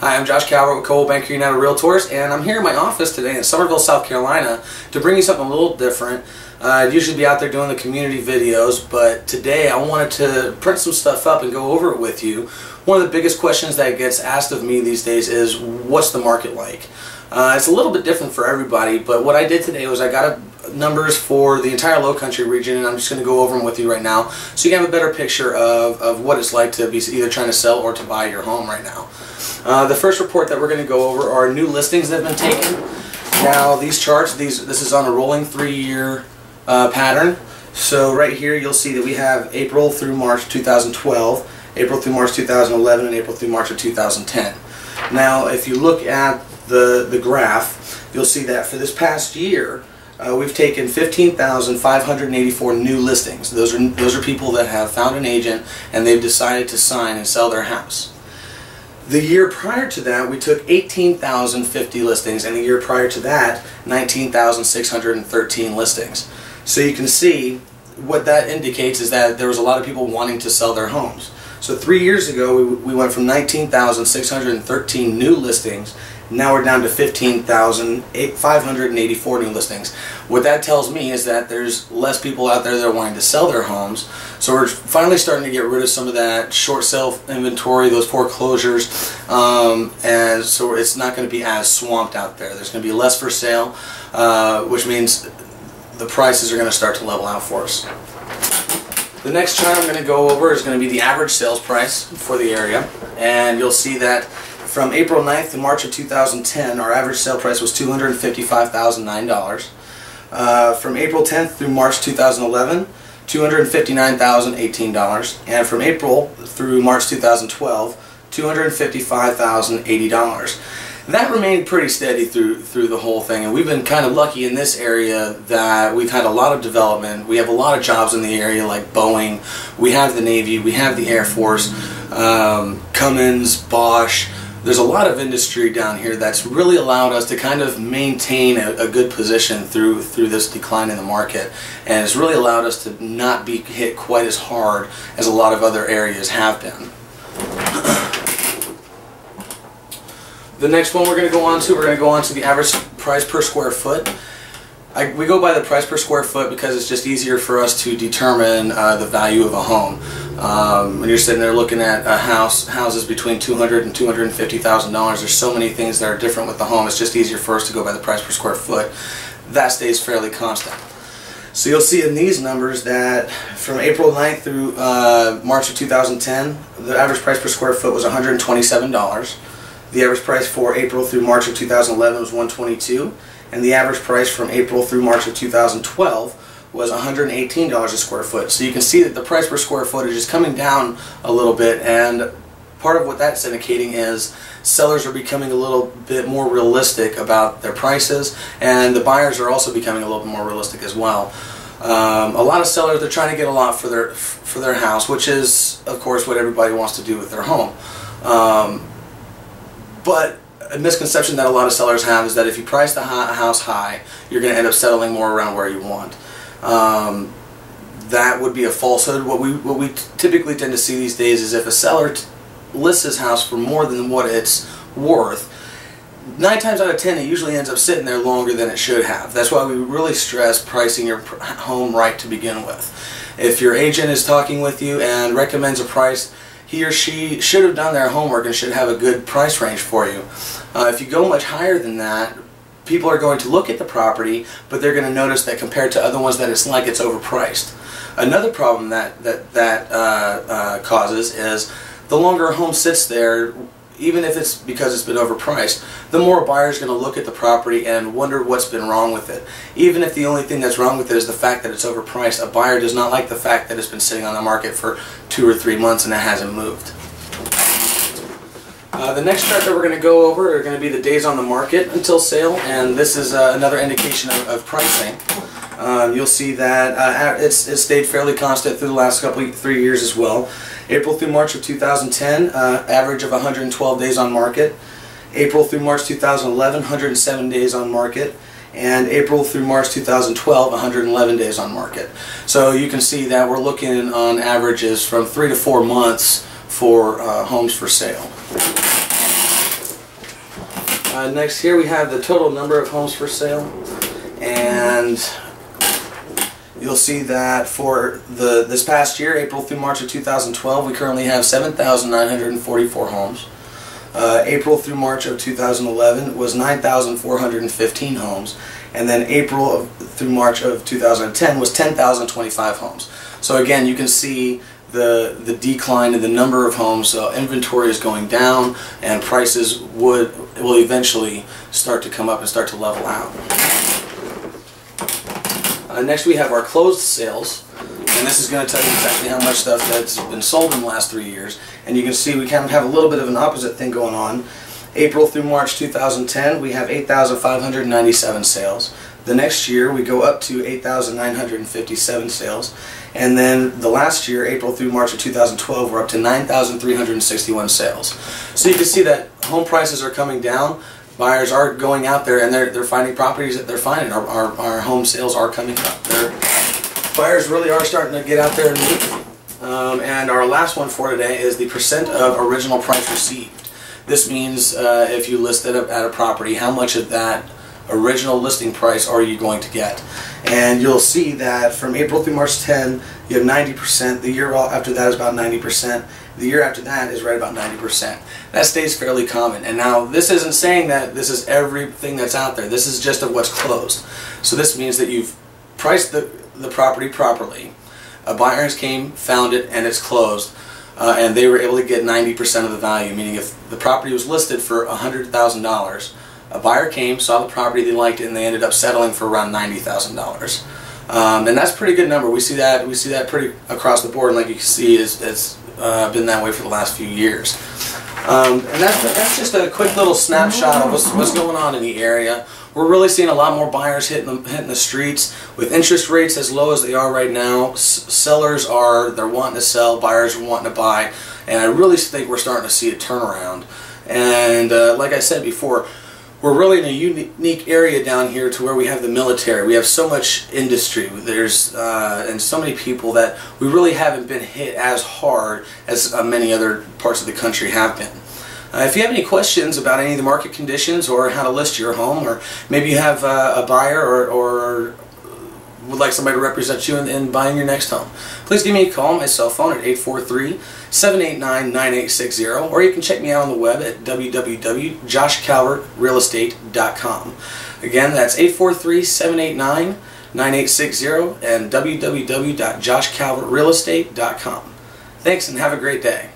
Hi, I'm Josh Calvert with Coldwell Banker United Realtors, and I'm here in my office today in Summerville, South Carolina to bring you something a little different. I'd usually be out there doing the community videos, but today I wanted to print some stuff up and go over it with you. One of the biggest questions that gets asked of me these days is, what's the market like? It's a little bit different for everybody, but what I did today was I got numbers for the entire Low Country region, and I'm just going to go over them with you right now so you can have a better picture of what it's like to be either trying to sell or to buy your home right now. The first report that we're going to go over are new listings that have been taken. Now these charts, this is on a rolling 3-year pattern. So right here you'll see that we have April through March 2012, April through March 2011, and April through March of 2010. Now if you look at the graph, you'll see that for this past year we've taken 15,584 new listings. Those are people that have found an agent and they've decided to sign and sell their house. The year prior to that, we took 18,050 listings, and the year prior to that, 19,613 listings. So you can see what that indicates is that there was a lot of people wanting to sell their homes. So 3 years ago, we went from 19,613 new listings. Now we're down to 15,584 new listings. What that tells me is that there's less people out there that are wanting to sell their homes. So we're finally starting to get rid of some of that short sale inventory, those foreclosures, and so it's not going to be as swamped out there. There's going to be less for sale, which means the prices are going to start to level out for us. The next chart I'm going to go over is going to be the average sales price for the area, and you'll see that from April 9th to March of 2010, our average sale price was $255,009. From April 10th through March 2011, $259,018. And from April through March 2012, $255,080. That remained pretty steady through the whole thing, and we've been kind of lucky in this area that we've had a lot of development. We have a lot of jobs in the area like Boeing, we have the Navy, we have the Air Force, Cummins, Bosch. There's a lot of industry down here that's really allowed us to kind of maintain a good position through this decline in the market, and it's really allowed us to not be hit quite as hard as a lot of other areas have been. The next one we're going to go on to the average price per square foot. We go by the price per square foot because it's just easier for us to determine the value of a home. When you're sitting there looking at houses between $200,000 and $250,000, there's so many things that are different with the home. It's just easier for us to go by the price per square foot. That stays fairly constant. So you'll see in these numbers that from April 9th through March of 2010, the average price per square foot was $127. The average price for April through March of 2011 was $122, and the average price from April through March of 2012 was $118 a square foot. So you can see that the price per square footage is coming down a little bit, and part of what that's indicating is sellers are becoming a little bit more realistic about their prices, and the buyers are also becoming a little bit more realistic as well. A lot of sellers, they're trying to get a lot for their house, which is of course what everybody wants to do with their home. But a misconception that a lot of sellers have is that if you price the house high, you're going to end up settling more around where you want. That would be a falsehood. What we typically tend to see these days is if a seller lists his house for more than what it's worth, 9 times out of 10 it usually ends up sitting there longer than it should have. That's why we really stress pricing your home right to begin with. If your agent is talking with you and recommends a price, he or she should have done their homework and should have a good price range for you. If you go much higher than that, people are going to look at the property, but they're going to notice that compared to other ones that it's overpriced. Another problem that causes is the longer a home sits there, even if it's because it's been overpriced, the more a buyer is going to look at the property and wonder what's been wrong with it. Even if the only thing that's wrong with it is the fact that it's overpriced, a buyer does not like the fact that it's been sitting on the market for 2 or 3 months and it hasn't moved. The next chart that we're going to go over are going to be the days on the market until sale, and this is another indication of pricing. You'll see that it's stayed fairly constant through the last 3 years as well. April through March of 2010, average of 112 days on market. April through March 2011, 107 days on market. And April through March 2012, 111 days on market. So you can see that we're looking on averages from 3 to 4 months for homes for sale. Next here we have the total number of homes for sale, and you'll see that for this past year, April through March of 2012, we currently have 7,944 homes. April through March of 2011 was 9,415 homes, and then April through March of 2010 was 10,025 homes. So again, you can see the decline in the number of homes. So inventory is going down, and prices will eventually start to come up and start to level out. Next we have our closed sales, and this is going to tell you exactly how much stuff that's been sold in the last 3 years. And you can see we kind of have a little bit of an opposite thing going on. April through March 2010 we have 8,597 sales. The next year we go up to 8,957 sales, and then the last year, April through March of 2012, we're up to 9,361 sales. So you can see that home prices are coming down. Buyers are going out there and they're finding properties that they're finding. Our home sales are coming up. Buyers really are starting to get out there and move. And our last one for today is the percent of original price received. This means if you listed at a property, how much of that original listing price are you going to get? And you'll see that from April through March 10, you have 90%. The year after that is about 90%. The year after that is right about 90%. That stays fairly common. And now this isn't saying that this is everything that's out there. This is just of what's closed. So this means that you've priced the property properly. A buyer came, found it, and it's closed. And they were able to get 90% of the value, meaning if the property was listed for $100,000, a buyer came, saw the property, they liked it, and they ended up settling for around $90,000. And that's a pretty good number. We see that pretty across the board, and like you can see, it's been that way for the last few years. And that's just a quick little snapshot of what's going on in the area. We're really seeing a lot more buyers hitting the streets with interest rates as low as they are right now. Sellers they're wanting to sell, buyers are wanting to buy, and I really think we're starting to see a turnaround. And like I said before, we're really in a unique area down here to where we have the military. We have so much industry. There's and so many people that we really haven't been hit as hard as many other parts of the country have been. If you have any questions about any of the market conditions or how to list your home, or maybe you have a buyer or would like somebody to represent you in buying your next home, please give me a call on my cell phone at 843-789-9860, or you can check me out on the web at www.joshcalvertrealestate.com. Again, that's 843-789-9860 and www.joshcalvertrealestate.com. Thanks and have a great day.